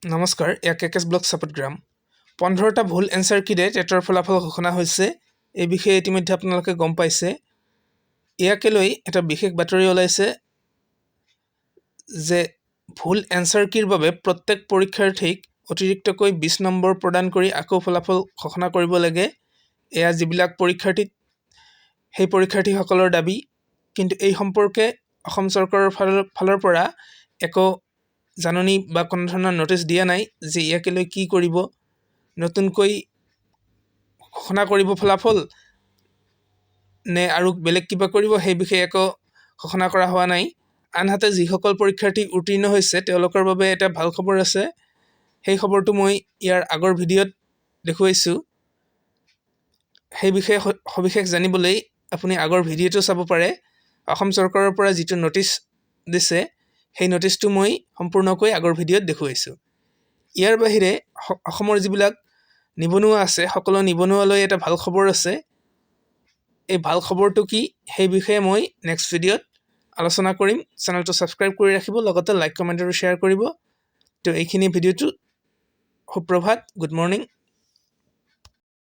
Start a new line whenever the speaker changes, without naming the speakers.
নমস্কাৰ, কেকেছ ব্লগ ছাপোৰ্টগ্ৰাম 15টা ভুল এনচাৰ কিৰে টেটৰ ফলাফল ঘোষণা হৈছে। এই বিষয়ে ইতিমধ্যে আপোনালোকে গম পাইছে। ইয়াকে লৈ এটা বিশেষ বাতৰি ওলাইছে যে ভুল এনচাৰ কিৰ বাবে প্ৰত্যেক পৰীক্ষাৰ্থীক অতিৰিক্তকৈ 20 নম্বৰ প্ৰদান কৰি আকৌ ফলাফল ঘোষণা কৰিব লাগে। এয়া যিবিলাক পৰীক্ষাৰ্থী সেই পৰীক্ষাৰ্থীসকলৰ দাবী, কিন্তু এই সম্পৰ্কে অসম চৰকাৰৰ ফালৰ পৰা একো জাননী বা কোনো ধৰণৰ নটিচ দিয়া নাই যে ইয়াকে লৈ কি কৰিব, নতুনকৈ ঘোষণা কৰিব ফলাফল নে আৰু বেলেগ কিবা কৰিব, সেই বিষয়ে একো ঘোষণা কৰা হোৱা নাই। আনহাতে যিসকল পৰীক্ষাৰ্থী উত্তীৰ্ণ হৈছে তেওঁলোকৰ বাবে এটা ভাল খবৰ আছে। সেই খবৰটো মই ইয়াৰ আগৰ ভিডিঅ'ত দেখুৱাইছোঁ। সেই বিষয়ে সবিশেষ জানিবলৈ আপুনি আগৰ ভিডিঅ'টো চাব পাৰে। অসম চৰকাৰৰ পৰা যিটো নটিচ দিছে সেই নটিচটো মই সম্পূৰ্ণকৈ আগৰ ভিডিঅ'ত দেখুৱাইছোঁ। ইয়াৰ বাহিৰে অসমৰ যিবিলাক নিবনুৱা আছে সকলো নিবনুৱালৈ এটা ভাল খবৰ আছে। এই ভাল খবৰটো কি সেই বিষয়ে মই নেক্সট ভিডিঅ'ত আলোচনা কৰিম। চেনেলটো ছাবস্ক্ৰাইব কৰি ৰাখিব, লগতে লাইক, কমেণ্ট আৰু শ্বেয়াৰ কৰিব। তো এইখিনি ভিডিঅ'টো সুপ্ৰভাত, গুড মৰ্ণিং।